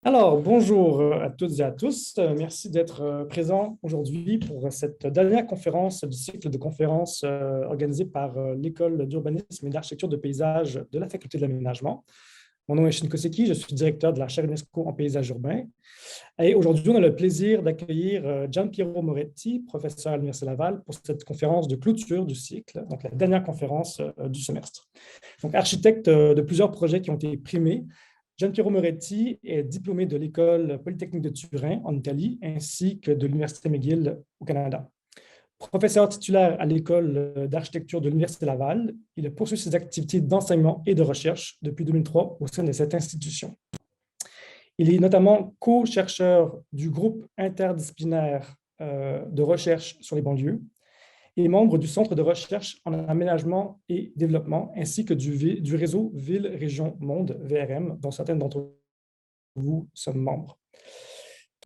Alors, bonjour à toutes et à tous. Merci d'être présents aujourd'hui pour cette dernière conférence du cycle de conférences organisée par l'École d'urbanisme et d'architecture de paysage de la Faculté de l'aménagement. Mon nom est Shin Koseki, je suis directeur de la chaire UNESCO en paysage urbain. Et aujourd'hui, on a le plaisir d'accueillir Gian Piero Moretti, professeur à l'Université Laval, pour cette conférence de clôture du cycle, donc la dernière conférence du semestre. Donc, architecte de plusieurs projets qui ont été primés, Gian Piero Moretti est diplômé de l'École polytechnique de Turin en Italie ainsi que de l'Université McGill au Canada. Professeur titulaire à l'École d'architecture de l'Université Laval, il a poursuivi ses activités d'enseignement et de recherche depuis 2003 au sein de cette institution. Il est notamment co-chercheur du groupe interdisciplinaire de recherche sur les banlieues et membre du Centre de recherche en aménagement et développement, ainsi que du réseau Ville-Région-Monde, VRM, dont certains d'entre vous sont membres.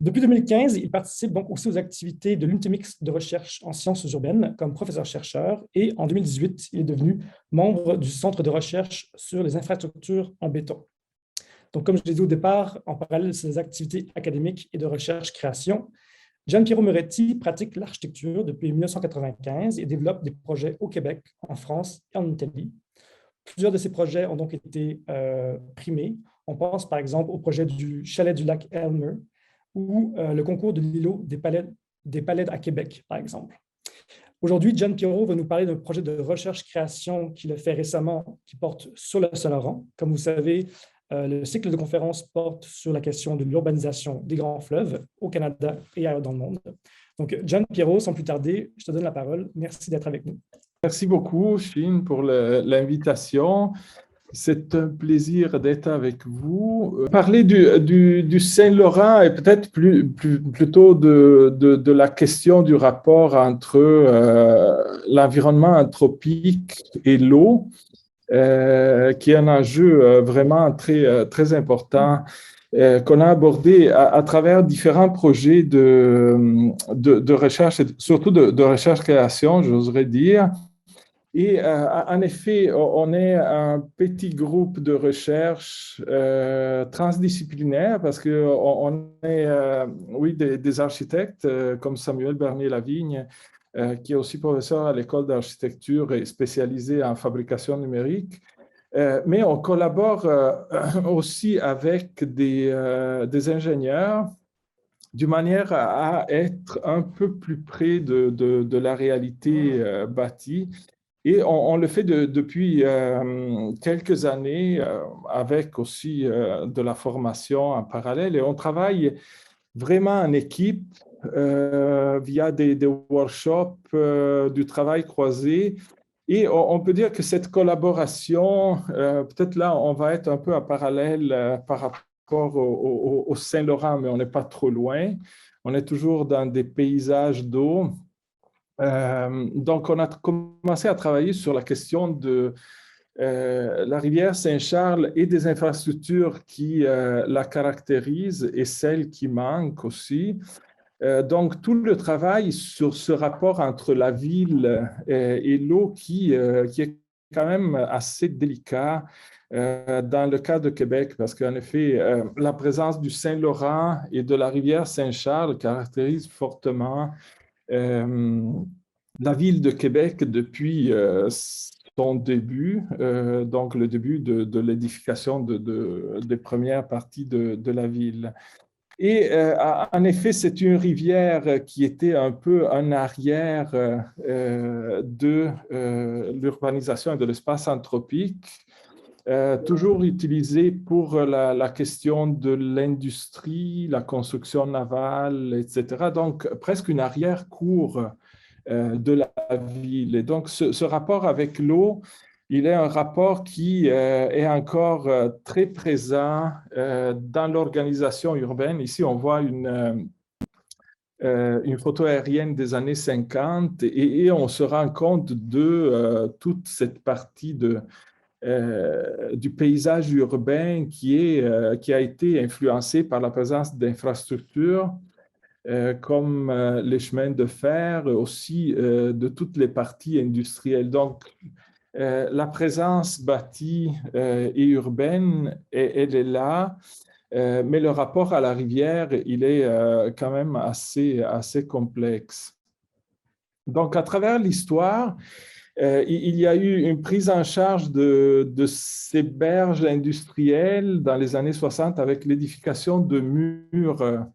Depuis 2015, il participe donc aussi aux activités de l'unité mixte de recherche en sciences urbaines comme professeur-chercheur et en 2018, il est devenu membre du Centre de recherche sur les infrastructures en béton. Donc, comme je l'ai dit au départ, en parallèle de ses activités académiques et de recherche-création, Gian Piero Moretti pratique l'architecture depuis 1995 et développe des projets au Québec, en France et en Italie. Plusieurs de ces projets ont donc été primés. On pense par exemple au projet du chalet du lac Elmer ou le concours de l'îlot des palais à Québec, par exemple. Aujourd'hui, Gian Piero va nous parler d'un projet de recherche-création qu'il a fait récemment qui porte sur le Saint-Laurent. Comme vous savez, le cycle de conférences porte sur la question de l'urbanisation des grands fleuves au Canada et ailleurs dans le monde. Donc, Gian Piero, sans plus tarder, je te donne la parole. Merci d'être avec nous. Merci beaucoup, Chine, pour l'invitation. C'est un plaisir d'être avec vous. Parler du Saint-Laurent et peut-être plutôt de la question du rapport entre l'environnement anthropique et l'eau, qui est un enjeu vraiment très important qu'on a abordé à travers différents projets de recherche, et surtout de recherche-création, j'oserais dire. Et en effet, on est un petit groupe de recherche transdisciplinaire parce qu'on est, oui, des architectes comme Samuel Bernier-Lavigne, qui est aussi professeur à l'école d'architecture et spécialisé en fabrication numérique. Mais on collabore aussi avec des ingénieurs d'une manière à être un peu plus près de la réalité bâtie. Et on le fait depuis quelques années avec aussi de la formation en parallèle. Et on travaille vraiment en équipe via des workshops, du travail croisé. Et on peut dire que cette collaboration, peut-être là, on va être un peu en parallèle par rapport au Saint-Laurent, mais on n'est pas trop loin. On est toujours dans des paysages d'eau. Donc, on a commencé à travailler sur la question de la rivière Saint-Charles et des infrastructures qui la caractérisent et celles qui manquent aussi. Donc, tout le travail sur ce rapport entre la ville et l'eau qui est quand même assez délicat dans le cas de Québec, parce qu'en effet, la présence du Saint-Laurent et de la rivière Saint-Charles caractérise fortement la ville de Québec depuis son début, donc le début de l'édification des premières parties de la ville. Et en effet, c'est une rivière qui était un peu en arrière de l'urbanisation et de l'espace anthropique, toujours utilisée pour la question de l'industrie, la construction navale, etc. Donc, presque une arrière-cour de la ville. Et donc, ce rapport avec l'eau, il est un rapport qui est encore très présent dans l'organisation urbaine. Ici, on voit une photo aérienne des années 50 et on se rend compte de toute cette partie du paysage urbain qui a été influencé par la présence d'infrastructures comme les chemins de fer, aussi de toutes les parties industrielles. Donc, la présence bâtie et urbaine, elle est là. mais le rapport à la rivière, il est quand même assez complexe. Donc, à travers l'histoire, il y a eu une prise en charge de ces berges industrielles dans les années 60 avec l'édification de murs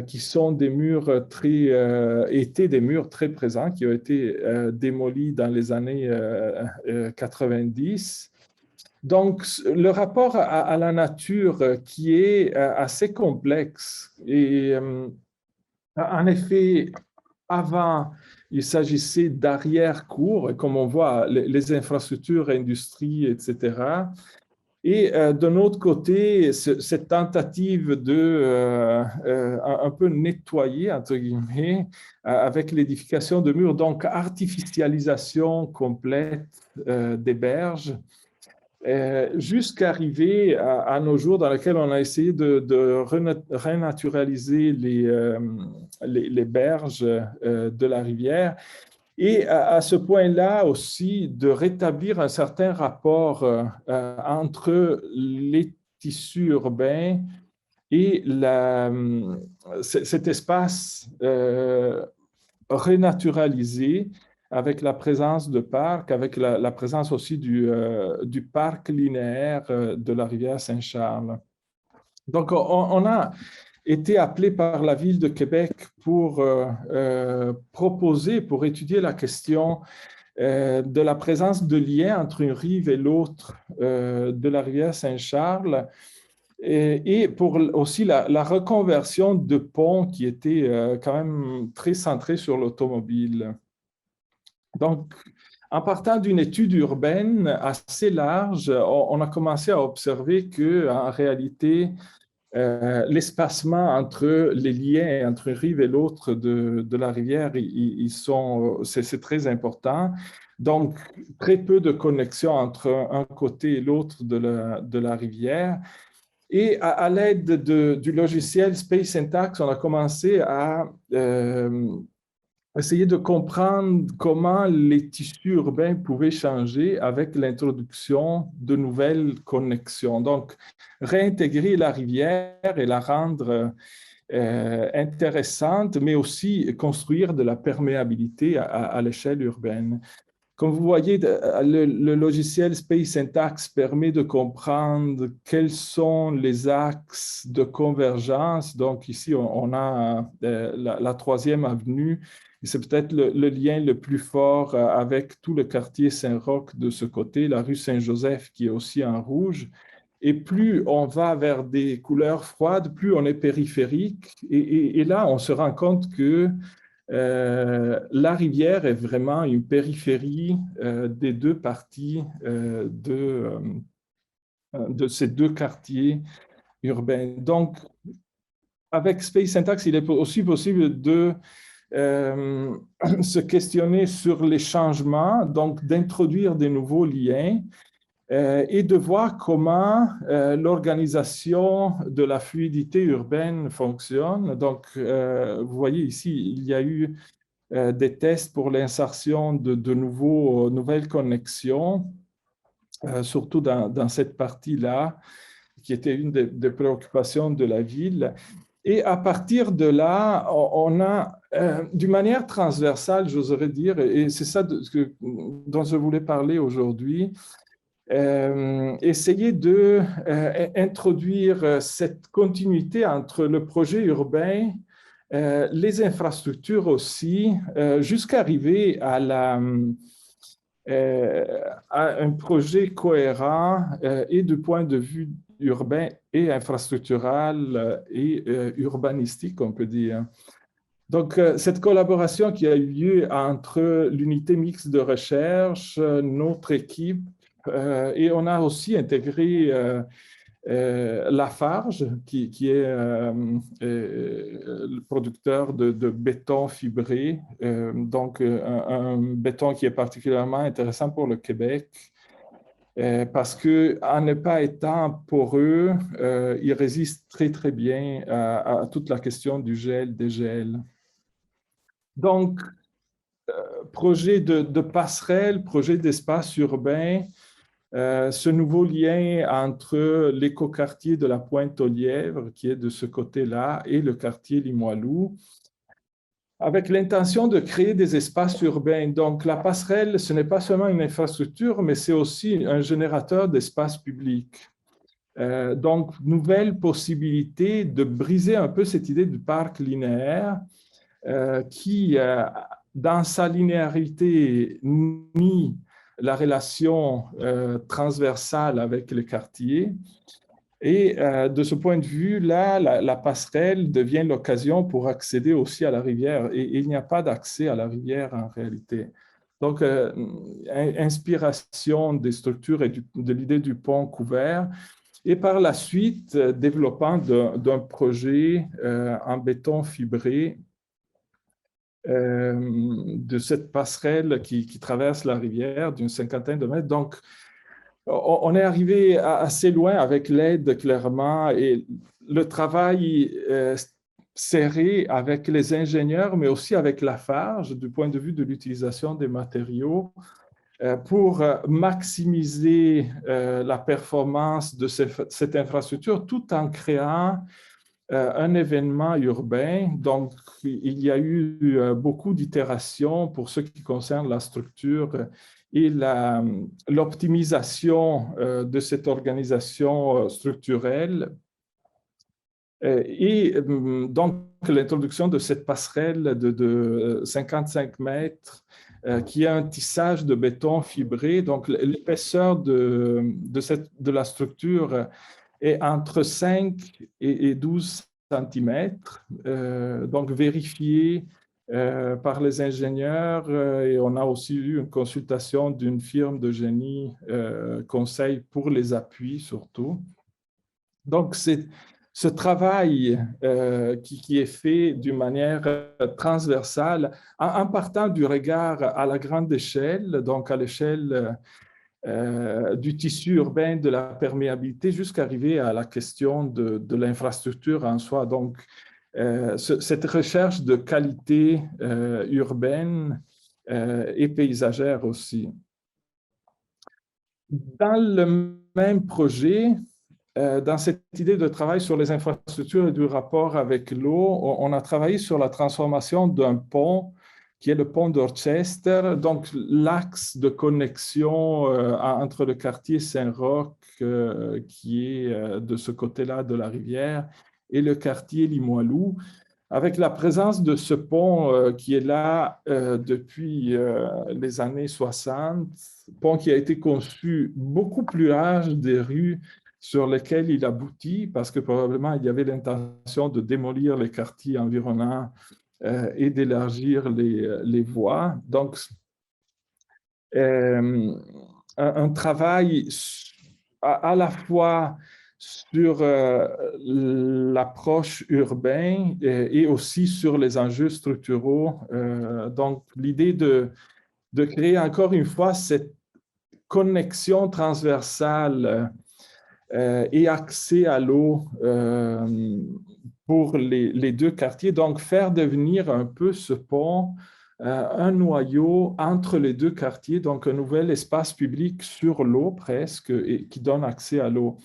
qui sont des murs étaient des murs très présents qui ont été démolis dans les années 90. Donc, le rapport à la nature qui est assez complexe. Et en effet, avant, il s'agissait d'arrière-cours, comme on voit, les infrastructures, industries, etc. Et d'un autre côté, cette tentative de un peu nettoyer, entre guillemets, avec l'édification de murs, donc artificialisation complète des berges, jusqu'à arriver à nos jours dans lesquels on a essayé de renaturaliser les berges de la rivière et à ce point-là aussi de rétablir un certain rapport entre les tissus urbains et cet espace renaturalisé avec la présence de parcs, avec la présence aussi du parc linéaire de la rivière Saint-Charles. Donc, on a été appelé par la ville de Québec pour proposer, pour étudier la question de la présence de liens entre une rive et l'autre de la rivière Saint-Charles et pour aussi la reconversion de ponts qui était quand même très centrée sur l'automobile. Donc, en partant d'une étude urbaine assez large, on a commencé à observer qu'en réalité, l'espacement entre les liens entre une rive et l'autre de la rivière, c'est très important. Donc, très peu de connexion entre un côté et l'autre de la rivière. Et à l'aide du logiciel Space Syntax, on a commencé à essayer de comprendre comment les tissus urbains pouvaient changer avec l'introduction de nouvelles connexions. Donc, réintégrer la rivière et la rendre intéressante, mais aussi construire de la perméabilité à l'échelle urbaine. Comme vous voyez, le logiciel Space Syntax permet de comprendre quels sont les axes de convergence. Donc ici, on a la troisième avenue. C'est peut-être le lien le plus fort avec tout le quartier Saint-Roch de ce côté, la rue Saint-Joseph qui est aussi en rouge. Et plus on va vers des couleurs froides, plus on est périphérique. Et là, on se rend compte que la rivière est vraiment une périphérie des deux parties de ces deux quartiers urbains. Donc, avec Space Syntax, il est aussi possible de se questionner sur les changements, donc d'introduire des nouveaux liens et de voir comment l'organisation de la fluidité urbaine fonctionne. Donc, vous voyez ici, il y a eu des tests pour l'insertion de nouvelles connexions, surtout dans cette partie-là, qui était une des préoccupations de la ville. Et à partir de là, on a, d'une manière transversale, j'oserais dire, et c'est ça dont je voulais parler aujourd'hui, essayer d'introduire cette continuité entre le projet urbain, les infrastructures aussi, jusqu'à arriver à un projet cohérent et du point de vue urbain et infrastructural et urbanistique, on peut dire. Donc, cette collaboration qui a eu lieu entre l'unité mixte de recherche, notre équipe, et on a aussi intégré Lafarge, qui est le producteur de béton fibré, donc un béton qui est particulièrement intéressant pour le Québec, parce qu'en ne pas étant poreux, il résiste très, très bien à toute la question du gel-dégel. Donc, projet de passerelle, projet d'espace urbain, ce nouveau lien entre l'écoquartier de la Pointe-aux-Lièvres, qui est de ce côté-là, et le quartier Limoilou, avec l'intention de créer des espaces urbains. Donc, la passerelle, ce n'est pas seulement une infrastructure, mais c'est aussi un générateur d'espaces publics. Donc, nouvelle possibilité de briser un peu cette idée du parc linéaire qui, dans sa linéarité, nie la relation transversale avec le quartier. Et de ce point de vue, là, la passerelle devient l'occasion pour accéder aussi à la rivière. Et il n'y a pas d'accès à la rivière en réalité. Donc, inspiration des structures et de l'idée du pont couvert. Et par la suite, développement d'un projet en béton fibré de cette passerelle qui traverse la rivière d'une cinquantaine de mètres. Donc, on est arrivé assez loin avec l'aide, clairement, et le travail serré avec les ingénieurs, mais aussi avec Lafarge, du point de vue de l'utilisation des matériaux, pour maximiser la performance de cette infrastructure, tout en créant un événement urbain. Donc, il y a eu beaucoup d'itérations pour ce qui concerne la structure et l'optimisation de cette organisation structurelle. Et donc, l'introduction de cette passerelle de 55 mètres qui est un tissage de béton fibré. Donc, l'épaisseur de la structure est entre 5 et 12 cm, donc vérifié par les ingénieurs, et on a aussi eu une consultation d'une firme de génie conseil pour les appuis surtout. Donc, c'est ce travail qui est fait d'une manière transversale en partant du regard à la grande échelle, donc à l'échelle du tissu urbain, de la perméabilité, jusqu'à arriver à la question de l'infrastructure en soi. Donc, cette recherche de qualité urbaine et paysagère aussi. Dans le même projet, dans cette idée de travail sur les infrastructures et du rapport avec l'eau, on a travaillé sur la transformation d'un pont qui est le pont d'Orchester, donc l'axe de connexion entre le quartier Saint-Roch, qui est de ce côté-là de la rivière, et le quartier Limoilou, avec la présence de ce pont qui est là depuis les années 60, pont qui a été conçu beaucoup plus large des rues sur lesquelles il aboutit, parce que probablement il y avait l'intention de démolir les quartiers environnants et d'élargir les voies. Donc, un travail à la fois sur l'approche urbaine et aussi sur les enjeux structuraux. Donc, l'idée de créer encore une fois cette connexion transversale et accès à l'eau pour les deux quartiers. Donc, faire devenir un peu ce pont un noyau entre les deux quartiers, donc un nouvel espace public sur l'eau presque, et qui donne accès à l'eau.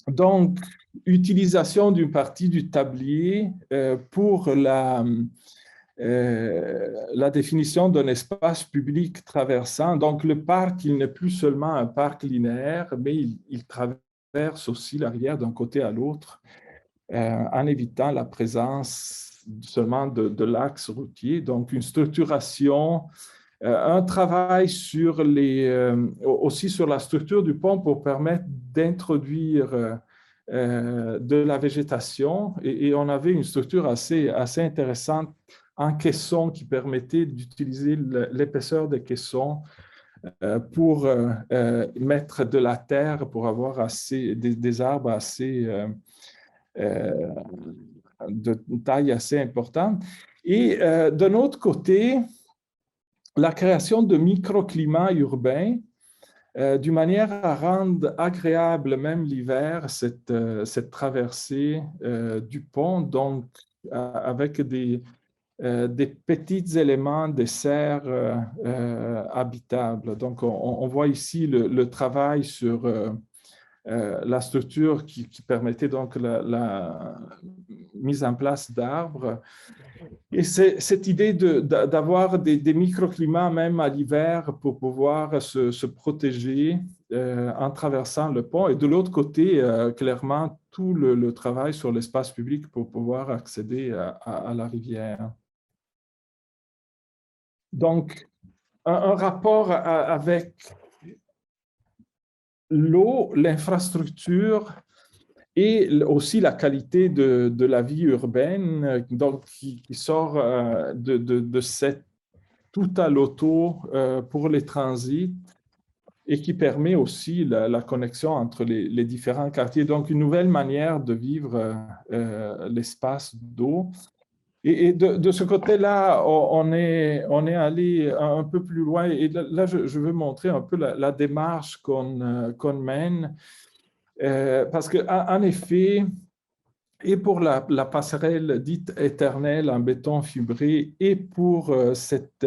Donc, utilisation d'une partie du tablier pour la définition d'un espace public traversant. Donc, le parc, il n'est plus seulement un parc linéaire, mais il traverse aussi la rivière d'un côté à l'autre en évitant la présence seulement de l'axe routier. Donc, une structuration, un travail sur aussi sur la structure du pont pour permettre d'introduire de la végétation. Et on avait une structure assez intéressante en caisson qui permettait d'utiliser l'épaisseur des caissons pour mettre de la terre, pour avoir des arbres assez de taille assez importante. Et d'un autre côté, la création de microclimats urbains d'une manière à rendre agréable même l'hiver cette traversée du pont, donc avec des des petits éléments des serres habitables. Donc, on voit ici le travail sur la structure qui permettait donc la mise en place d'arbres. Et c'est cette idée d'avoir des microclimats même à l'hiver pour pouvoir se protéger en traversant le pont. Et de l'autre côté, clairement, tout le travail sur l'espace public pour pouvoir accéder à la rivière. Donc, un rapport avec l'eau, l'infrastructure et aussi la qualité de la vie urbaine, donc qui sort de cette tout à l'auto pour les transits et qui permet aussi la connexion entre les différents quartiers. Donc, une nouvelle manière de vivre l'espace d'eau. Et de ce côté-là, on est allé un peu plus loin. Et là, je veux montrer un peu la démarche qu'on mène. Parce qu'en effet, et pour la passerelle dite éternelle en béton fibré, et pour cette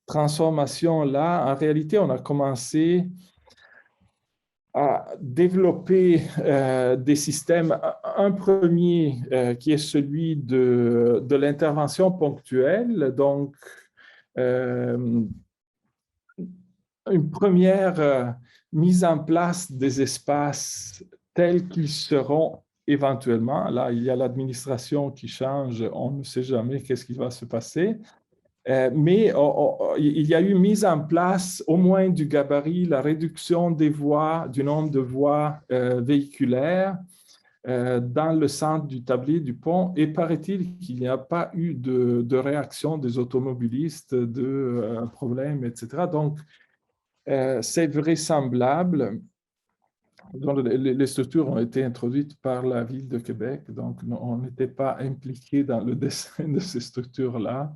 transformation-là, en réalité, on a commencé à développer des systèmes. Un premier qui est celui de l'intervention ponctuelle, donc une première mise en place des espaces tels qu'ils seront éventuellement. Là, il y a l'administration qui change, on ne sait jamais qu'est-ce qui va se passer. Mais il y a eu mise en place au moins du gabarit, la réduction des voies, du nombre de voies véhiculaires dans le centre du tablier du pont. Et paraît-il qu'il n'y a pas eu de réaction des automobilistes, de problèmes, etc. Donc, c'est vraisemblable. Donc, les structures ont été introduites par la Ville de Québec, donc on n'était pas impliqué dans le dessin de ces structures-là.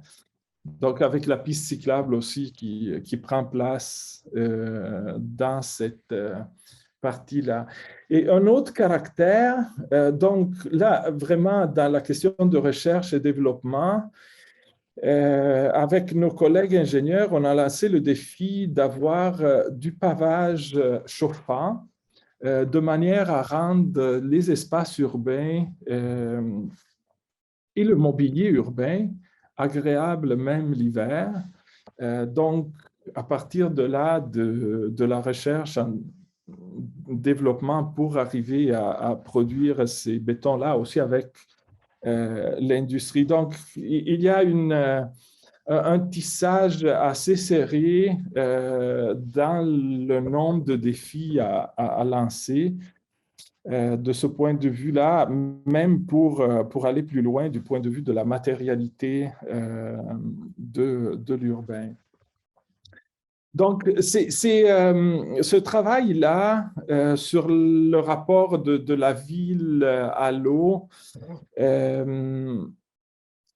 Donc, avec la piste cyclable aussi qui prend place dans cette partie-là. Et un autre caractère, donc là, vraiment dans la question de recherche et développement, avec nos collègues ingénieurs, on a lancé le défi d'avoir du pavage chauffant de manière à rendre les espaces urbains et le mobilier urbain agréables même l'hiver. Donc, à partir de là, de la recherche en développement pour arriver à produire ces bétons-là aussi avec l'industrie. Donc, il y a un tissage assez serré dans le nombre de défis à lancer. De ce point de vue-là, même pour aller plus loin du point de vue de la matérialité de l'urbain. Donc, ce travail-là sur le rapport de la ville à l'eau,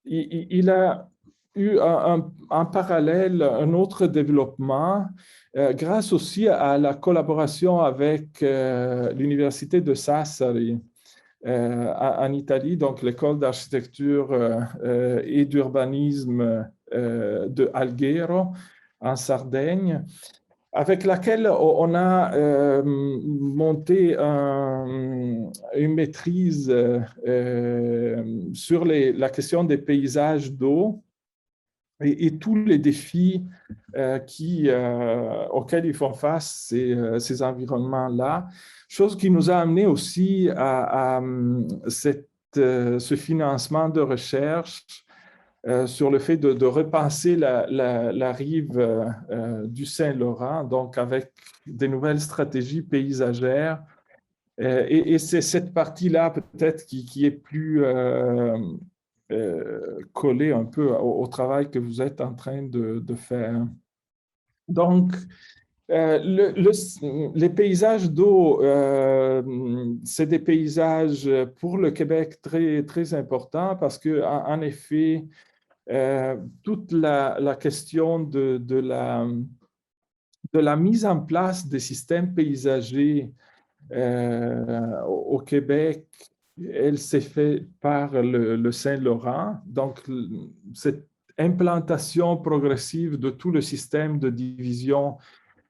il a eu en parallèle un autre développement grâce aussi à la collaboration avec l'Université de Sassari en Italie, donc l'école d'architecture et d'urbanisme de Alghero en Sardaigne, avec laquelle on a monté une maîtrise sur la question des paysages d'eau et tous les défis auxquels ils font face, ces environnements-là. Chose qui nous a amené aussi à ce financement de recherche sur le fait de repenser la rive du Saint-Laurent, donc avec des nouvelles stratégies paysagères. Et c'est cette partie-là peut-être qui est plus collée un peu au travail que vous êtes en train de faire. Donc, les paysages d'eau, c'est des paysages pour le Québec très, très importants parce qu'en effet, toute la question de la mise en place des systèmes paysagers au Québec elle s'est faite par le Saint-Laurent. Donc, cette implantation progressive de tout le système de division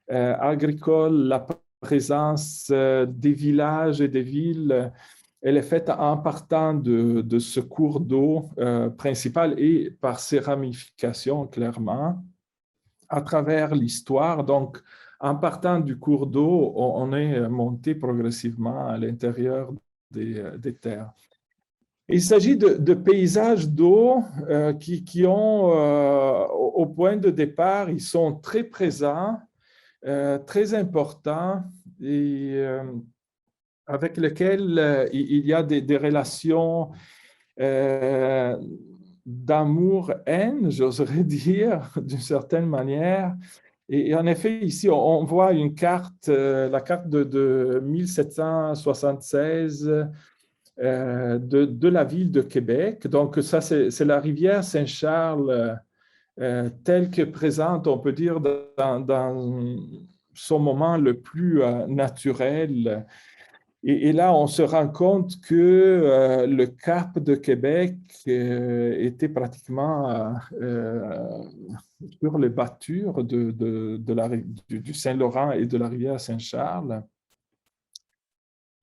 agricole, la présence des villages et des villes, elle est faite en partant de ce cours d'eau principal et par ses ramifications, clairement, à travers l'histoire. Donc, en partant du cours d'eau, on est monté progressivement à l'intérieur des terres. Il s'agit de paysages d'eau qui ont, au point de départ, ils sont très présents, très importants et avec lesquels il y a des relations d'amour-haine, j'oserais dire, d'une certaine manière. Et en effet, ici, on voit une carte, la carte de 1776 de la ville de Québec. Donc, ça, c'est la rivière Saint-Charles telle que présente, on peut dire, dans son moment le plus naturel. Et là, on se rend compte que le cap de Québec était pratiquement sur les battures du Saint-Laurent et de la rivière Saint-Charles.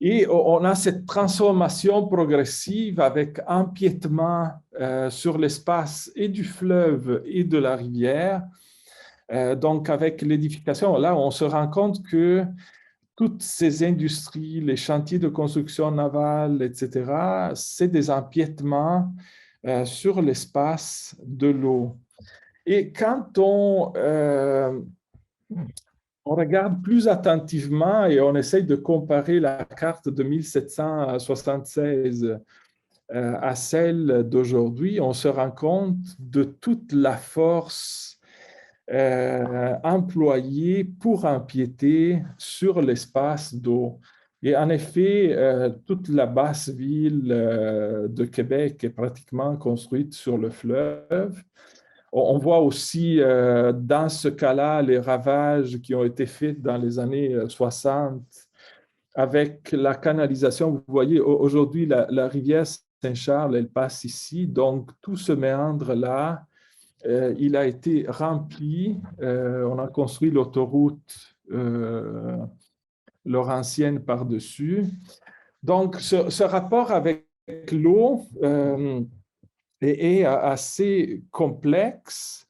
Et on a cette transformation progressive avec empiètement sur l'espace et du fleuve et de la rivière. Donc, avec l'édification, là, on se rend compte que toutes ces industries, les chantiers de construction navale, etc., c'est des empiètements sur l'espace de l'eau. Et quand on regarde plus attentivement et on essaye de comparer la carte de 1776 à celle d'aujourd'hui, on se rend compte de toute la force employés pour empiéter sur l'espace d'eau. Et en effet, toute la basse ville de Québec est pratiquement construite sur le fleuve. On voit aussi dans ce cas-là les ravages qui ont été faits dans les années 60 avec la canalisation. Vous voyez, aujourd'hui, la rivière Saint-Charles, elle passe ici. Donc, tout ce méandre-là, il a été rempli. On a construit l'autoroute Laurentienne par-dessus. Donc, ce rapport avec l'eau est assez complexe.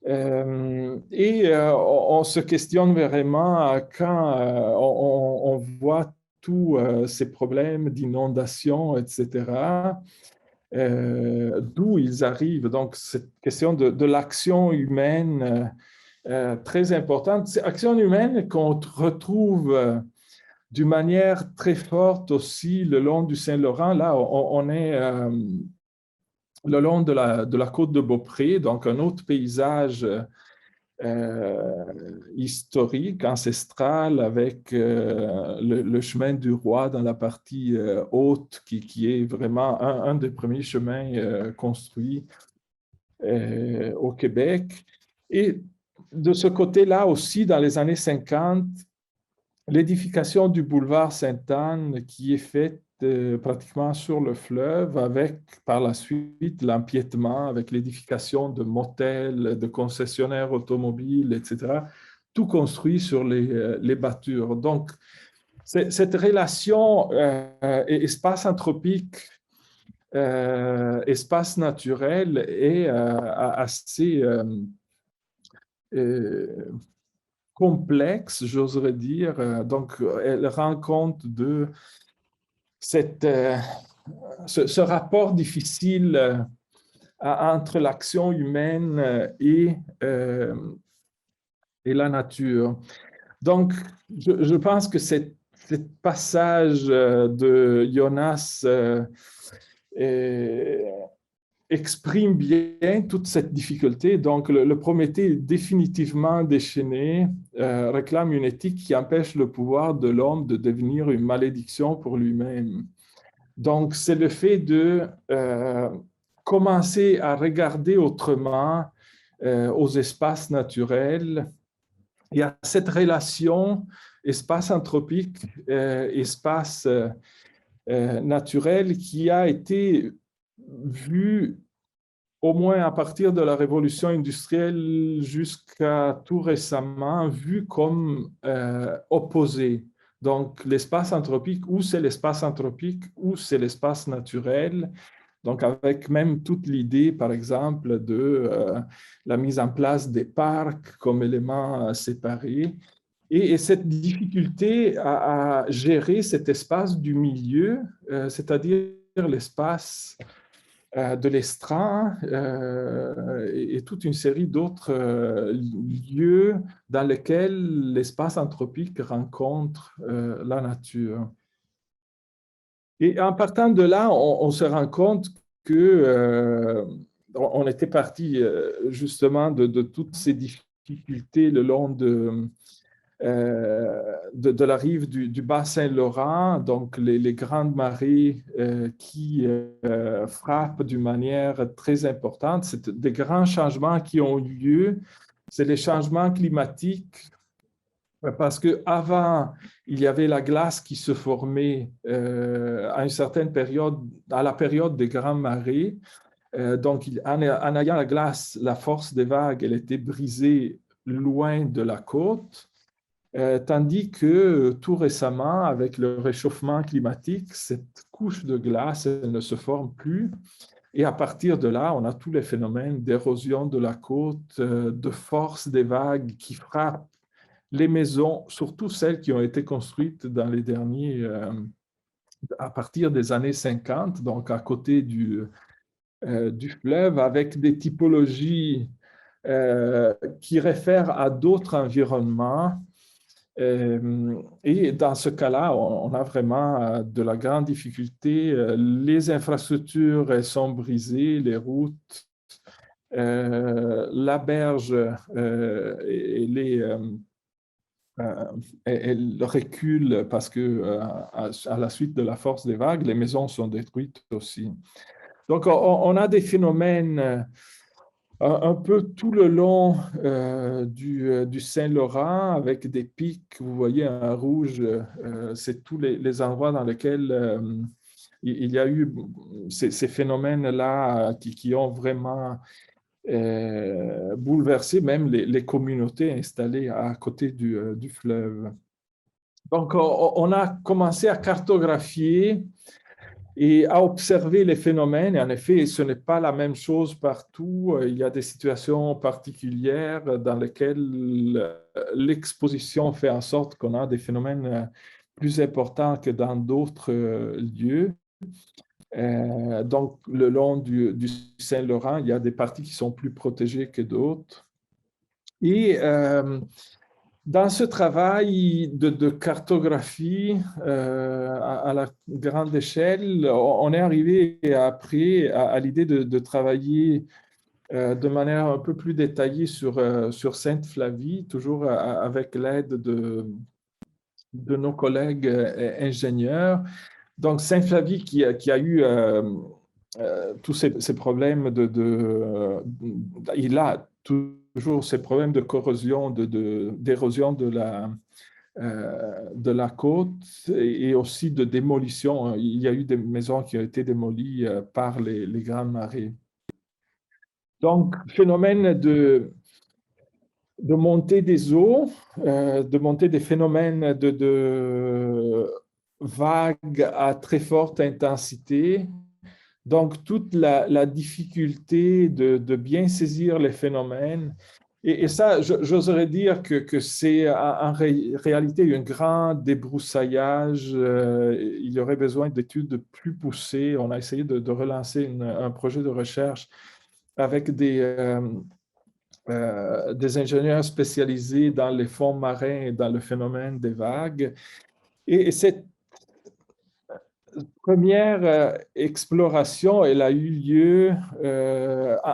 Et on se questionne vraiment quand on voit tous ces problèmes d'inondation, etc. D'où ils arrivent. Donc, cette question de l'action humaine très importante. C'est action humaine qu'on retrouve d'une manière très forte aussi le long du Saint-Laurent. Là, on est le long de la côte de Beaupré, donc un autre paysage historique, ancestral, avec le chemin du roi dans la partie haute, qui est vraiment un des premiers chemins construits au Québec. Et de ce côté-là aussi, dans les années 50, l'édification du boulevard Sainte-Anne qui est faite pratiquement sur le fleuve, avec par la suite l'empiètement, avec l'édification de motels, de concessionnaires automobiles, etc., tout construit sur les battures. Donc, cette relation espace anthropique, espace naturel est assez complexe, j'oserais dire. Donc, elle rend compte de ce rapport difficile entre l'action humaine et la nature. Donc, je pense que cet passage de Jonas exprime bien toute cette difficulté. Donc, le Prométhée définitivement déchaîné réclame une éthique qui empêche le pouvoir de l'homme de devenir une malédiction pour lui-même. Donc, c'est le fait de commencer à regarder autrement aux espaces naturels. Il y a cette relation espace anthropique, espace naturel qui a été vu au moins à partir de la révolution industrielle jusqu'à tout récemment, vu comme opposé. Donc, l'espace anthropique, ou c'est l'espace anthropique, ou c'est l'espace naturel. Donc, avec même toute l'idée, par exemple, de la mise en place des parcs comme éléments séparés. Et cette difficulté à gérer cet espace du milieu, c'est-à-dire l'espace de l'Estran et toute une série d'autres lieux dans lesquels l'espace anthropique rencontre la nature. Et en partant de là, on se rend compte que on était parti justement de toutes ces difficultés le long de la rive du bas Saint-Laurent, donc les grandes marées qui frappent d'une manière très importante. C'est des grands changements qui ont eu lieu. C'est les changements climatiques parce qu'avant, il y avait la glace qui se formait à une certaine période, à la période des grandes marées. Donc, en ayant la glace, la force des vagues, elle était brisée loin de la côte. Tandis que tout récemment, avec le réchauffement climatique, cette couche de glace elle ne se forme plus. Et à partir de là, on a tous les phénomènes d'érosion de la côte, de force des vagues qui frappent les maisons, surtout celles qui ont été construites dans les derniers, à partir des années 50, donc à côté du fleuve, avec des typologies qui réfèrent à d'autres environnements. Et dans ce cas-là, on a vraiment de la grande difficulté. Les infrastructures elles sont brisées, les routes, la berge, elle recule parce que à la suite de la force des vagues, les maisons sont détruites aussi. Donc, on a des phénomènes un peu tout le long du Saint-Laurent avec des pics. Vous voyez un rouge, c'est tous les endroits dans lesquels il y a eu ces phénomènes-là qui ont vraiment bouleversé même les communautés installées à côté du fleuve. Donc, on a commencé à cartographier et à observer les phénomènes. Et en effet, ce n'est pas la même chose partout. Il y a des situations particulières dans lesquelles l'exposition fait en sorte qu'on a des phénomènes plus importants que dans d'autres lieux. Donc, le long du Saint-Laurent, il y a des parties qui sont plus protégées que d'autres. Et dans ce travail de cartographie à la grande échelle, on est arrivé après à l'idée de travailler de manière un peu plus détaillée sur Sainte-Flavie, toujours avec l'aide de nos collègues ingénieurs. Donc, Sainte-Flavie qui a eu tous ces problèmes il a toujours ces problèmes de corrosion, d'érosion de la côte et aussi de démolition. Il y a eu des maisons qui ont été démolies par les grandes marées. Donc, phénomène de montée des eaux, de montée des phénomènes de vagues à très forte intensité. Donc, toute la difficulté de bien saisir les phénomènes. Et ça, j'oserais dire que c'est en réalité un grand débroussaillage. Il y aurait besoin d'études plus poussées. On a essayé de relancer un projet de recherche avec des ingénieurs spécialisés dans les fonds marins et dans le phénomène des vagues. Et cette première exploration, elle a eu lieu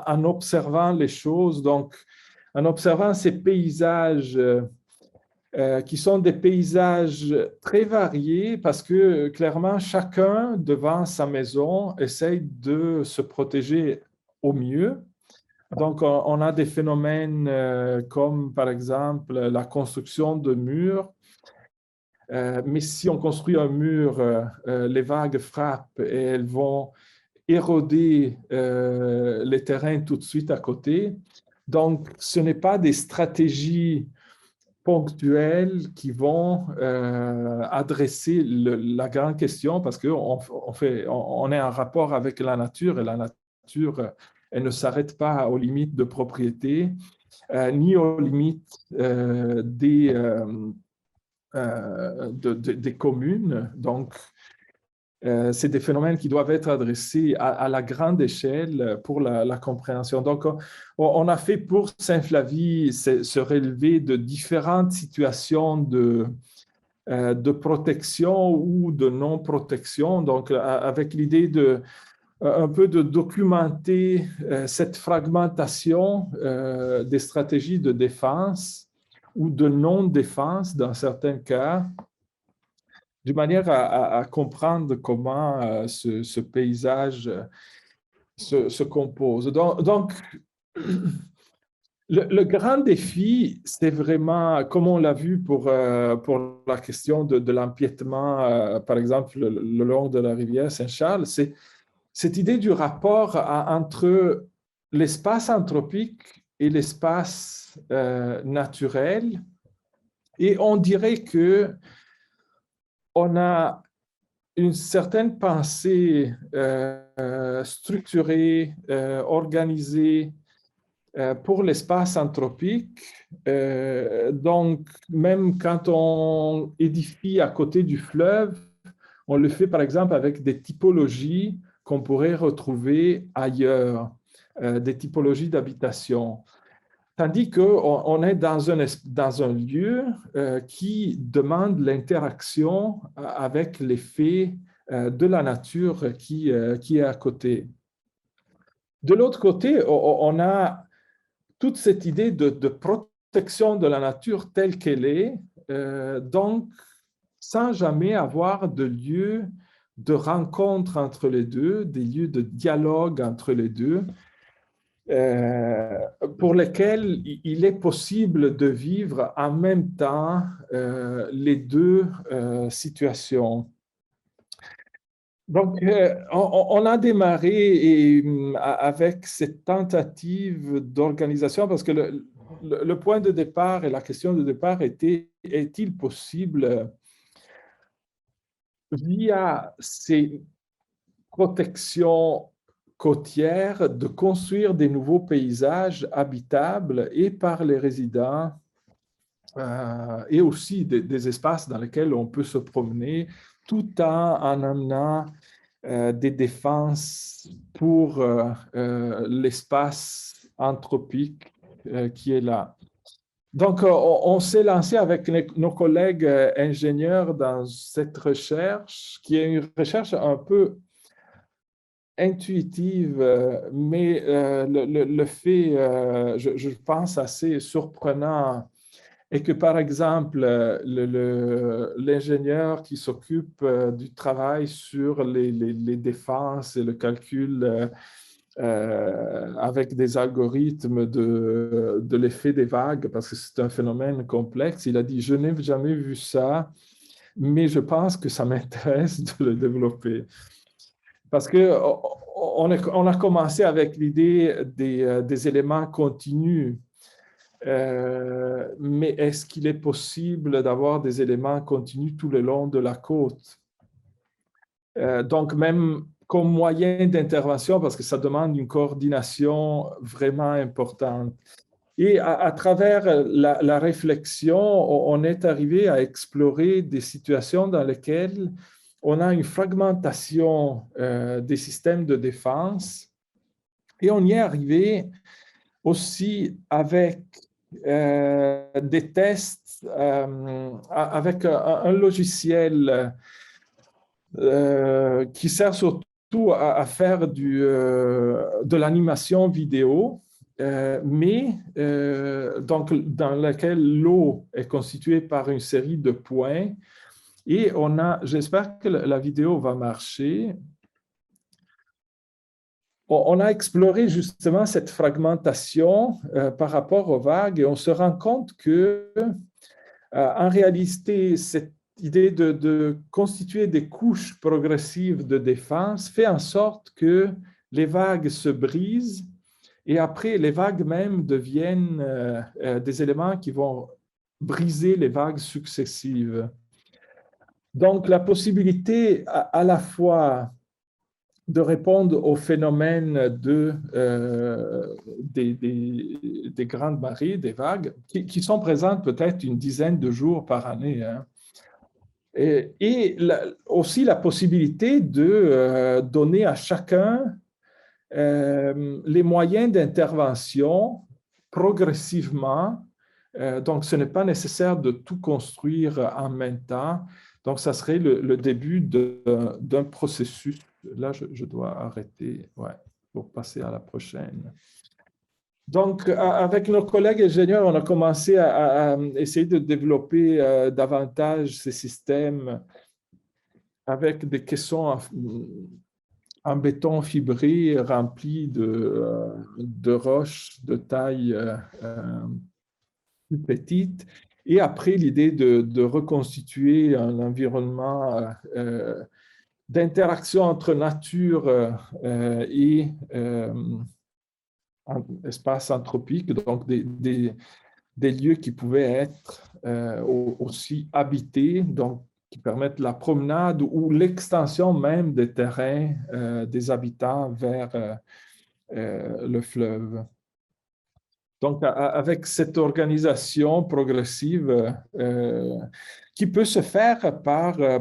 en observant les choses, donc en observant ces paysages qui sont des paysages très variés parce que clairement, chacun devant sa maison essaye de se protéger au mieux. Donc, on a des phénomènes comme, par exemple, la construction de murs Mais si on construit un mur, les vagues frappent et elles vont éroder les terrains tout de suite à côté. Donc, ce n'est pas des stratégies ponctuelles qui vont adresser la grande question parce qu'on est en rapport avec la nature et la nature, elle ne s'arrête pas aux limites de propriété ni aux limites des communes. Donc, c'est des phénomènes qui doivent être adressés à la grande échelle pour la compréhension. Donc, on a fait pour Saint-Flavie se relever de différentes situations de protection ou de non-protection, donc avec l'idée un peu de documenter cette fragmentation des stratégies de défense ou de non-défense dans certains cas, de manière à comprendre comment ce paysage se compose. Donc le grand défi, c'est vraiment, comme on l'a vu pour la question de l'empiètement, par exemple, le long de la rivière Saint-Charles, c'est cette idée du rapport entre l'espace anthropique et l'espace naturel. Et on dirait que on a une certaine pensée structurée, organisée pour l'espace anthropique. Donc, même quand on édifie à côté du fleuve, on le fait par exemple avec des typologies qu'on pourrait retrouver ailleurs, des typologies d'habitation. Tandis qu'on est dans un lieu qui demande l'interaction avec l'effet de la nature qui est à côté. De l'autre côté, on a toute cette idée de protection de la nature telle qu'elle est, donc sans jamais avoir de lieu de rencontre entre les deux, des lieux de dialogue entre les deux, pour lesquels il est possible de vivre en même temps les deux situations. Donc, on a démarré avec cette tentative d'organisation parce que le point de départ et la question de départ était, est-il possible via ces protections côtières de construire des nouveaux paysages habitables et par les résidents et aussi des espaces dans lesquels on peut se promener tout en amenant des défenses pour l'espace anthropique qui est là. Donc, on s'est lancé avec nos collègues ingénieurs dans cette recherche, qui est une recherche un peu intuitive, mais le fait, je pense, assez surprenant est que, par exemple, l'ingénieur qui s'occupe du travail sur les défenses et le calcul avec des algorithmes de l'effet des vagues, parce que c'est un phénomène complexe, il a dit « Je n'ai jamais vu ça, mais je pense que ça m'intéresse de le développer. » Parce qu'on a commencé avec l'idée des éléments continus. Mais est-ce qu'il est possible d'avoir des éléments continus tout le long de la côte? Donc, même comme moyen d'intervention, parce que ça demande une coordination vraiment importante. Et à travers la réflexion, on est arrivé à explorer des situations dans lesquelles on a une fragmentation des systèmes de défense et on y est arrivé aussi avec des tests, avec un logiciel qui sert surtout à faire de l'animation vidéo, mais donc, dans laquelle l'eau est constituée par une série de points. Et j'espère que la vidéo va marcher. On a exploré justement cette fragmentation par rapport aux vagues et on se rend compte que, en réalité, cette idée de constituer des couches progressives de défense fait en sorte que les vagues se brisent et après, les vagues même deviennent des éléments qui vont briser les vagues successives. Donc, la possibilité à la fois de répondre aux phénomènes des grandes marées, des vagues, qui sont présentes peut-être une dizaine de jours par année. Hein. Et aussi la possibilité de donner à chacun les moyens d'intervention progressivement. Donc, ce n'est pas nécessaire de tout construire en même temps. Donc, ça serait le début d'un processus. Là, je dois arrêter pour passer à la prochaine. Donc, avec nos collègues ingénieurs, on a commencé à essayer de développer davantage ces systèmes avec des caissons en béton fibré remplis de roches de taille plus petite. Et après, l'idée de reconstituer un environnement d'interaction entre nature et espace anthropique, donc des lieux qui pouvaient être aussi habités, donc qui permettent la promenade ou l'extension même des terrains des habitants vers le fleuve. Donc, avec cette organisation progressive qui peut se faire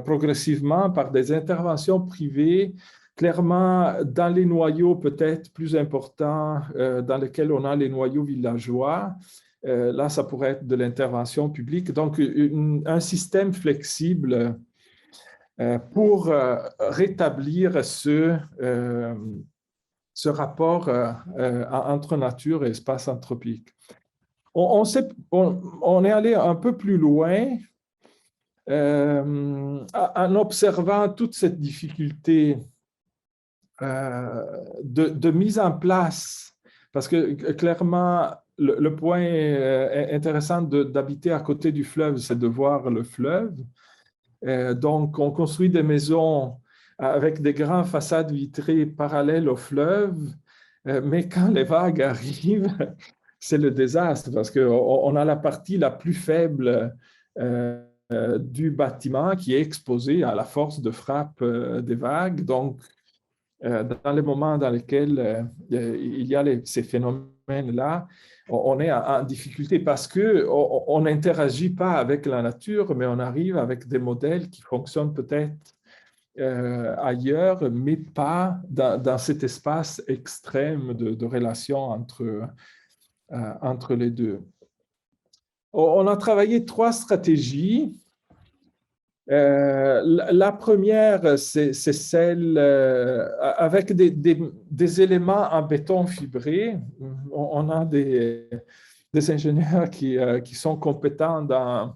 progressivement par des interventions privées, clairement dans les noyaux peut-être plus importants dans lesquels on a les noyaux villageois. Là, ça pourrait être de l'intervention publique. Donc, un système flexible pour rétablir ce rapport entre nature et espace anthropique. On est allé un peu plus loin en observant toute cette difficulté de mise en place, parce que clairement, le point intéressant d'habiter à côté du fleuve, c'est de voir le fleuve. Donc, on construit des maisons avec des grandes façades vitrées parallèles au fleuve, mais quand les vagues arrivent, c'est le désastre parce qu'on a la partie la plus faible du bâtiment qui est exposée à la force de frappe des vagues. Donc, dans les moments dans lesquels il y a ces phénomènes-là, on est en difficulté parce qu'on n'interagit pas avec la nature, mais on arrive avec des modèles qui fonctionnent peut-être ailleurs, mais pas dans cet espace extrême de relation entre les deux. On a travaillé 3 stratégies. La première, c'est celle avec des éléments en béton fibré. On a des ingénieurs qui sont compétents dans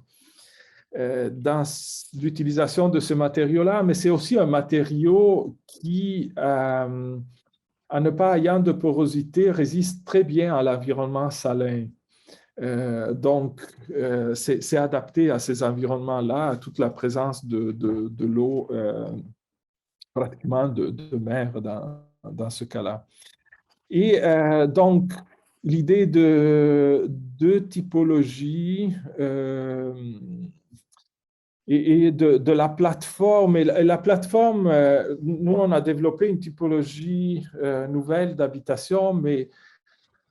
l'utilisation de ce matériau-là, mais c'est aussi un matériau qui, en ne pas ayant de porosité, résiste très bien à l'environnement salin. Donc, c'est adapté à ces environnements-là, à toute la présence de l'eau, pratiquement de mer dans ce cas-là. Et donc, l'idée de typologie et de la plateforme. Et la plateforme, nous, on a développé une typologie nouvelle d'habitation, mais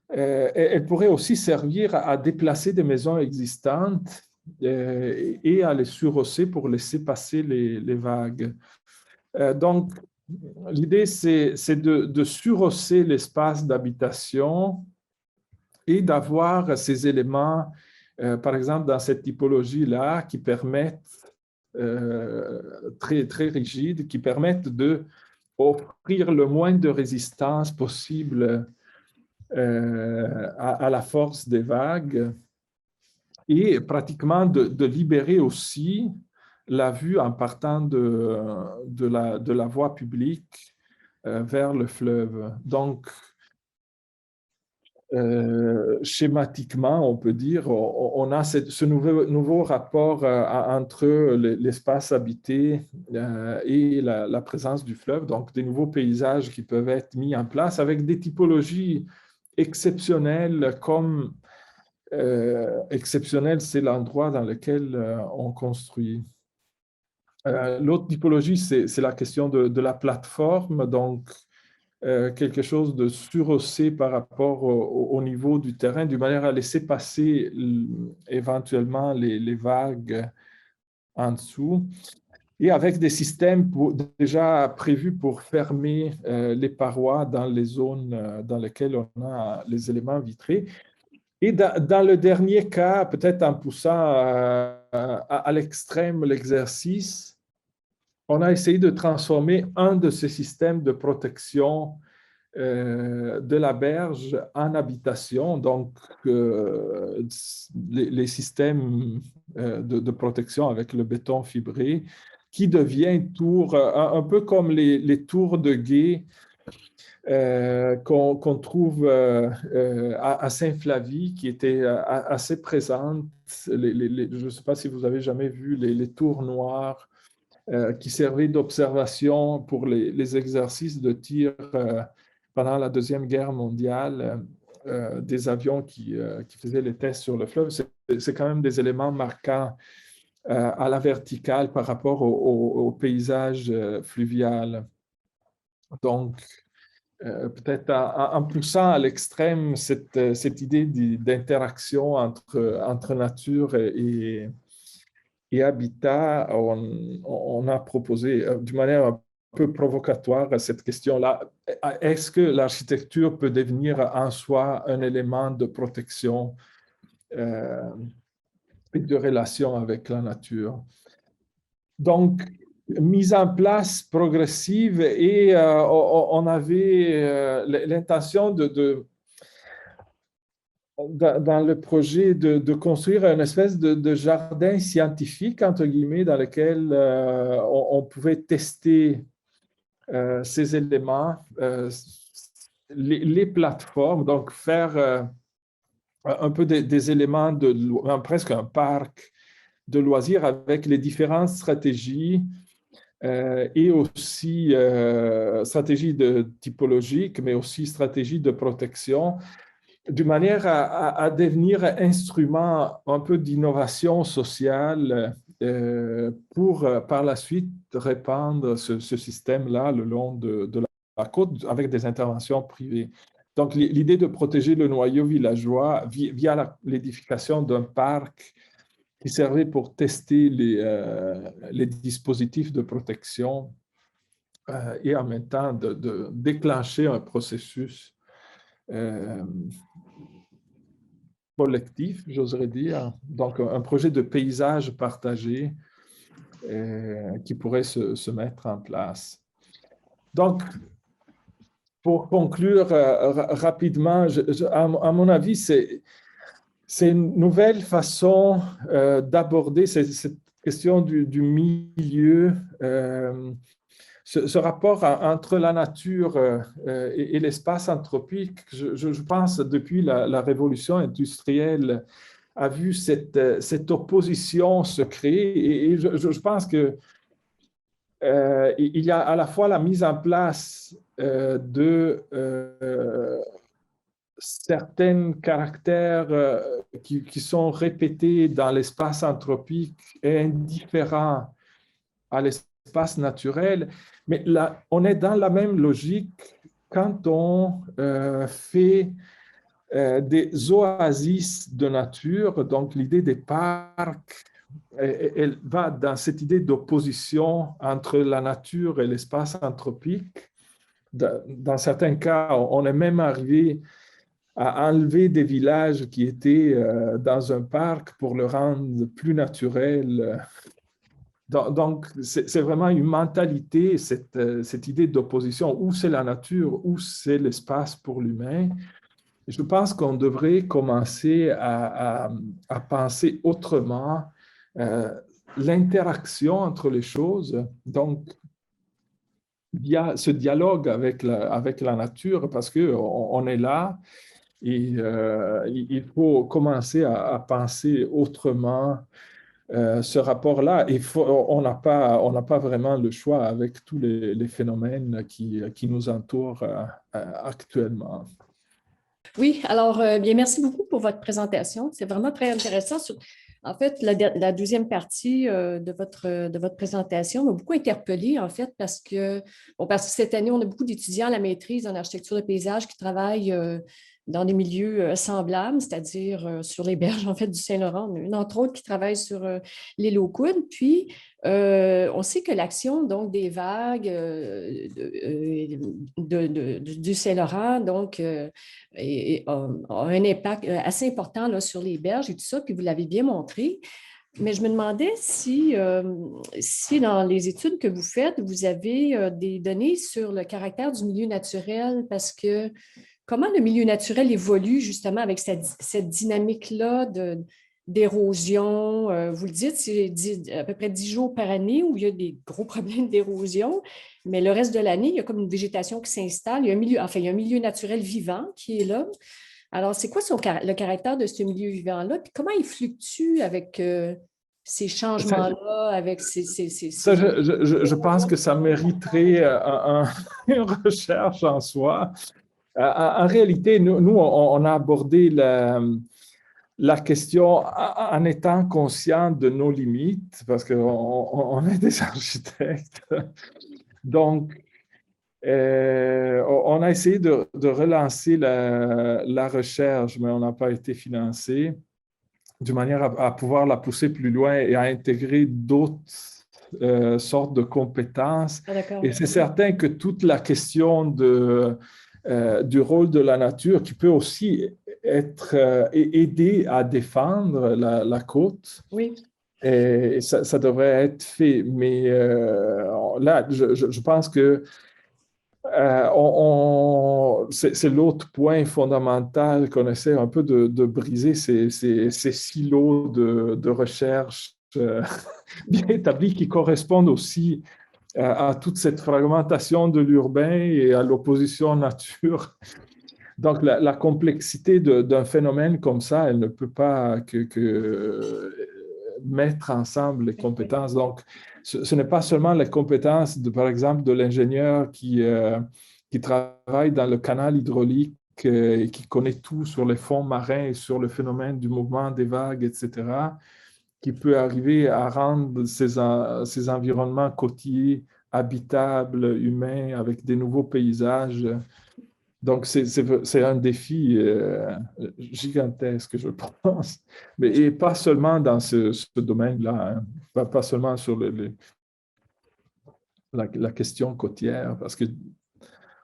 elle pourrait aussi servir à déplacer des maisons existantes et à les surhausser pour laisser passer les vagues. Donc, l'idée, c'est de surhausser l'espace d'habitation et d'avoir ces éléments, par exemple, dans cette typologie-là, qui permettent, très, très rigides, qui permettent d'offrir le moins de résistance possible à la force des vagues et pratiquement de libérer aussi la vue en partant de la voie publique vers le fleuve. Donc, schématiquement, on peut dire, on a ce nouveau rapport entre l'espace habité et la présence du fleuve, donc des nouveaux paysages qui peuvent être mis en place avec des typologies exceptionnelles comme exceptionnel, c'est l'endroit dans lequel on construit. L'autre typologie, c'est la question de la plateforme, donc quelque chose de surhaussé par rapport au niveau du terrain, d'une manière à laisser passer éventuellement les vagues en dessous, et avec des systèmes déjà prévus pour fermer les parois dans les zones dans lesquelles on a les éléments vitrés. Et dans le dernier cas, peut-être en poussant à l'extrême l'exercice, on a essayé de transformer un de ces systèmes de protection de la berge en habitation. Donc, les systèmes de protection avec le béton fibré qui devient une tour, un peu comme les tours de guet qu'on trouve à Saint-Flavie, qui était assez présente. Je ne sais pas si vous avez jamais vu les tours noires qui servaient d'observation pour les exercices de tir pendant la Deuxième Guerre mondiale, des avions qui faisaient les tests sur le fleuve. C'est quand même des éléments marquants à la verticale par rapport au paysage fluvial. Donc, peut-être en poussant à l'extrême cette idée d'interaction entre nature et habitat, on a proposé d'une manière un peu provocatoire cette question-là. Est-ce que l'architecture peut devenir en soi un élément de protection et de relation avec la nature? Donc, mise en place progressive et on avait l'intention dans le projet de construire une espèce de jardin scientifique, entre guillemets, dans lequel on pouvait tester ces éléments, les plateformes, donc faire un peu des éléments presque un parc de loisirs avec les différentes stratégies et aussi stratégies typologiques, mais aussi stratégies de protection, d'une manière à devenir instrument un peu d'innovation sociale pour par la suite répandre ce système-là le long de la côte avec des interventions privées. Donc, l'idée de protéger le noyau villageois via l'édification d'un parc qui servait pour tester les dispositifs de protection et en même temps de déclencher un processus collectif, j'oserais dire. Donc, un projet de paysage partagé qui pourrait se mettre en place. Donc, pour conclure rapidement, à mon avis, c'est une nouvelle façon d'aborder cette question du milieu, ce rapport entre la nature et l'espace anthropique. Je pense depuis la révolution industrielle a vu cette opposition se créer et je pense que il y a à la fois la mise en place de certains caractères qui sont répétés dans l'espace anthropique et indifférents à l'espace naturel, mais là, on est dans la même logique quand on fait des oasis de nature, donc l'idée des parcs, elle va dans cette idée d'opposition entre la nature et l'espace anthropique. Dans certains cas, on est même arrivé à enlever des villages qui étaient dans un parc pour le rendre plus naturel. Donc, c'est vraiment une mentalité, cette idée d'opposition, où c'est la nature, où c'est l'espace pour l'humain. Je pense qu'on devrait commencer à penser autrement l'interaction entre les choses. Donc, il y a ce dialogue avec la nature parce qu'on est là Et il faut commencer à penser autrement ce rapport-là. On n'a pas vraiment le choix avec tous les phénomènes qui nous entourent actuellement. Oui, alors, bien, merci beaucoup pour votre présentation. C'est vraiment très intéressant. En fait, la deuxième partie de votre présentation m'a beaucoup interpellée, en fait, parce que cette année, on a beaucoup d'étudiants à la maîtrise en architecture de paysage qui travaillent dans des milieux semblables, c'est-à-dire sur les berges, en fait, du Saint-Laurent. On a une, entre autres, qui travaille sur l'île aux Coudes. Puis, on sait que l'action donc des vagues du Saint-Laurent donc a un impact assez important là, sur les berges et tout ça, puis vous l'avez bien montré. Mais je me demandais si dans les études que vous faites, vous avez des données sur le caractère du milieu naturel, parce que comment le milieu naturel évolue justement avec cette dynamique-là d'érosion. Vous le dites, c'est à peu près 10 jours par année où il y a des gros problèmes d'érosion, mais le reste de l'année, il y a comme une végétation qui s'installe. Il y a un milieu naturel vivant qui est là. Alors, c'est quoi le caractère de ce milieu vivant-là? Puis comment il fluctue avec ces changements-là, avec je pense que ça mériterait une recherche en soi. En réalité, nous on a abordé la question en étant conscient de nos limites, parce qu'on est des architectes. Donc, on a essayé de relancer la recherche, mais on n'a pas été financé, de manière à pouvoir la pousser plus loin et à intégrer d'autres sortes de compétences. Et c'est certain que toute la question du rôle de la nature, qui peut aussi aider à défendre la côte. Oui. Et ça devrait être fait. Mais là, je pense que c'est l'autre point fondamental qu'on essaie un peu de briser, ces silos de recherche bien établis qui correspondent aussi à toute cette fragmentation de l'urbain et à l'opposition nature. Donc, la complexité d'un phénomène comme ça, elle ne peut pas que mettre ensemble les compétences. Donc, ce n'est pas seulement les compétences, par exemple, de l'ingénieur qui travaille dans le canal hydraulique et qui connaît tout sur les fonds marins et sur le phénomène du mouvement des vagues, etc., qui peut arriver à rendre ces environnements côtiers habitables, humains, avec des nouveaux paysages. Donc, c'est un défi gigantesque, je pense. Et pas seulement dans ce domaine-là, hein. Pas seulement sur la question côtière, parce que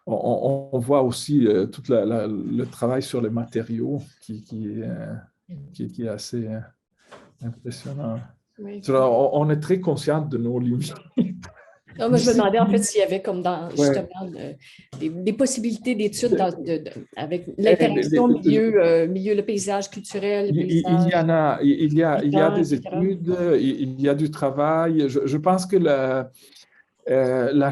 on voit aussi tout le travail sur les matériaux qui est assez impressionnant. Oui. Alors, on est très conscient de nos limites. Non, moi, je me demandais en fait s'il y avait comme justement des possibilités d'études avec l'interaction milieu, le paysage culturel, le paysage. Il y a des études, il y a du travail. Je pense que la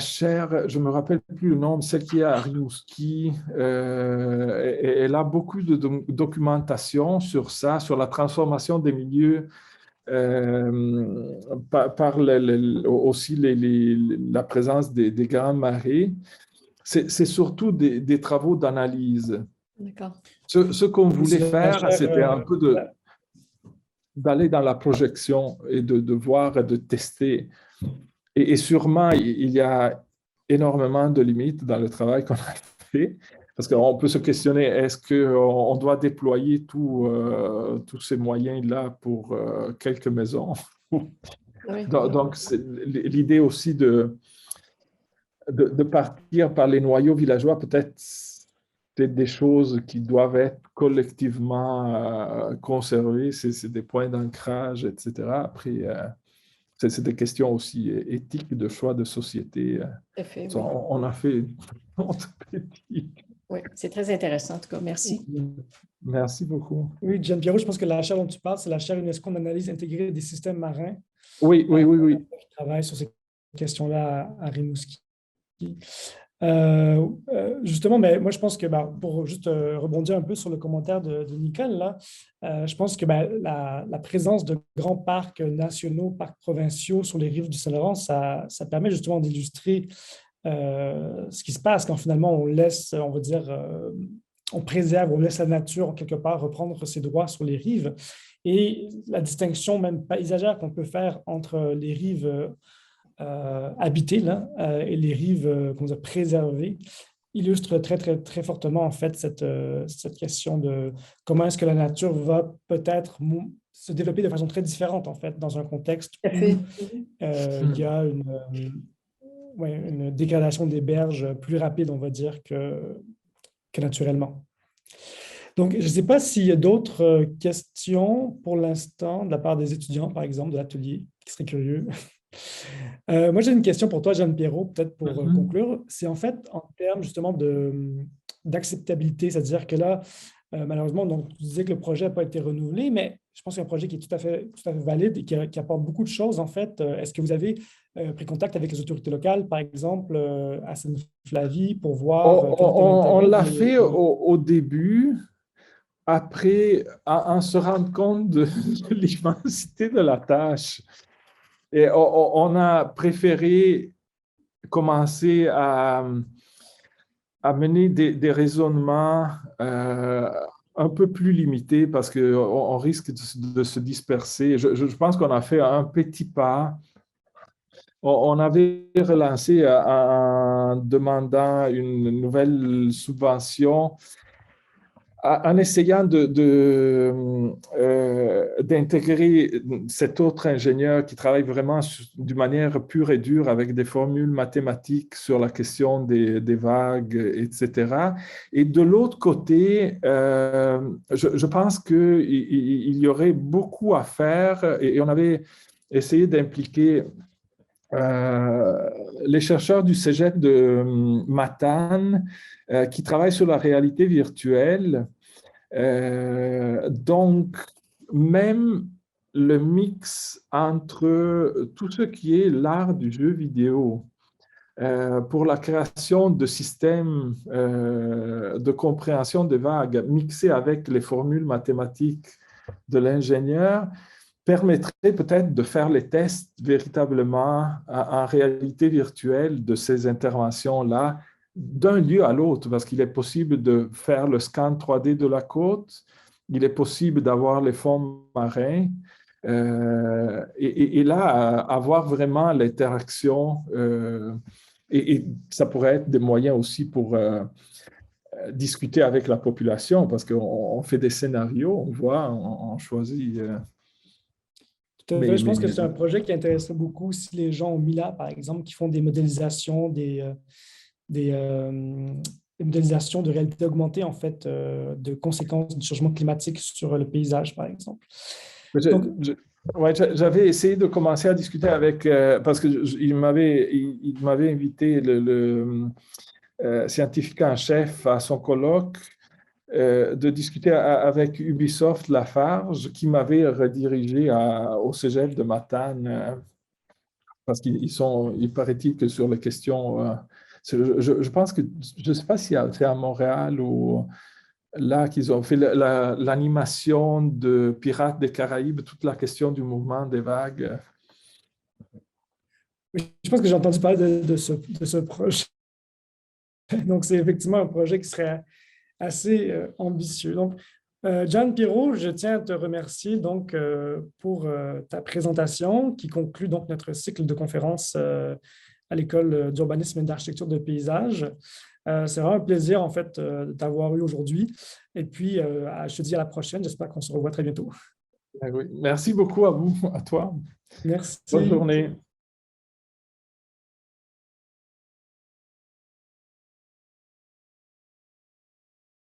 chaire, je ne me rappelle plus le nom, celle qui est à Rimouski, elle a beaucoup de documentation sur ça, sur la transformation des milieux. Par aussi la présence des grandes marées. C'est surtout des travaux d'analyse. D'accord. Ce qu'on voulait faire, c'était un peu d'aller dans la projection et de voir et de tester. Et sûrement, il y a énormément de limites dans le travail qu'on a fait. Parce qu'on peut se questionner, est-ce qu'on doit déployer tous ces moyens-là pour quelques maisons? Oui. Donc, c'est l'idée aussi de partir par les noyaux villageois, peut-être des choses qui doivent être collectivement conservées, c'est des points d'ancrage, etc. Après, c'est des questions aussi éthiques, de choix de société. Fait, oui. On a fait notre petit. Oui, c'est très intéressant, en tout cas. Merci. Merci beaucoup. Oui, Jeanne Pierrot, je pense que la chaire dont tu parles, c'est la chaire UNESCO d'analyse intégrée des systèmes marins. Oui. Qui travaille sur ces questions-là à Rimouski. Justement, mais moi, je pense que pour juste rebondir un peu sur le commentaire de Nicole, là, je pense que la présence de grands parcs nationaux, parcs provinciaux sur les rives du Saint-Laurent, ça permet justement d'illustrer ce qui se passe quand finalement on laisse, on va dire, on préserve, on laisse la nature en quelque part reprendre ses droits sur les rives. Et la distinction même paysagère qu'on peut faire entre les rives habitées là, et les rives comment dire, préservées illustre très, très, très fortement en fait cette question de comment est-ce que la nature va peut-être se développer de façon très différente en fait dans un contexte Tout à où fait. il y a une dégradation des berges plus rapide, on va dire, que naturellement. Donc, je ne sais pas s'il y a d'autres questions pour l'instant de la part des étudiants, par exemple, de l'atelier, qui seraient curieux. Moi, j'ai une question pour toi, Jeanne Pierrot, peut-être pour conclure. C'est en fait en termes justement d'acceptabilité, c'est-à-dire que là, malheureusement, donc, tu disais que le projet n'a pas été renouvelé, mais je pense qu'il y a un projet qui est tout à fait valide et qui apporte beaucoup de choses, en fait. Est-ce que vous avez pris contact avec les autorités locales, par exemple, à Sainte-Flavie, pour voir quel était On l'intérêt l'a fait au début, après, en se rendre compte de l'immensité de la tâche. Et on a préféré commencer à mener des raisonnements un peu plus limités parce qu'on risque de se disperser. Je pense qu'on a fait un petit pas. On avait relancé en demandant une nouvelle subvention en essayant d'intégrer cet autre ingénieur qui travaille vraiment d'une manière pure et dure avec des formules mathématiques sur la question des vagues, etc. Et de l'autre côté, je pense qu'il y aurait beaucoup à faire et on avait essayé d'impliquer les chercheurs du Cégep de Matane qui travaillent sur la réalité virtuelle. Donc, même le mix entre tout ce qui est l'art du jeu vidéo pour la création de systèmes de compréhension des vagues mixés avec les formules mathématiques de l'ingénieur permettrait peut-être de faire les tests véritablement en réalité virtuelle de ces interventions-là d'un lieu à l'autre, parce qu'il est possible de faire le scan 3D de la côte, il est possible d'avoir les fonds marins, et là, avoir vraiment l'interaction, et ça pourrait être des moyens aussi pour discuter avec la population, parce qu'on fait des scénarios, on voit, on choisit... Tout à fait. Je pense que c'est un projet qui intéresserait beaucoup aussi les gens au MILA, par exemple, qui font des modélisations, des modélisations de réalité augmentée, en fait, de conséquences du changement climatique sur le paysage, par exemple. Ouais, j'avais essayé de commencer à discuter avec, parce qu'il m'avait invité le scientifique en chef à son colloque, de discuter avec Ubisoft Lafarge, qui m'avait redirigé au Cégep de Matane, parce il paraît-il que sur les questions, je pense que, je ne sais pas si c'est à Montréal ou là qu'ils ont fait l'animation de Pirates des Caraïbes, toute la question du mouvement des vagues. Je pense que j'ai entendu parler de ce projet. Donc, c'est effectivement un projet qui serait assez ambitieux. Donc, Jeanne Pierrot, je tiens à te remercier donc, pour ta présentation qui conclut donc, notre cycle de conférences à l'École d'urbanisme et d'architecture de paysage. C'est vraiment un plaisir en fait de t'avoir eu aujourd'hui. Et puis, je te dis à la prochaine. J'espère qu'on se revoit très bientôt. Oui. Merci beaucoup à vous, à toi. Merci. Bonne journée.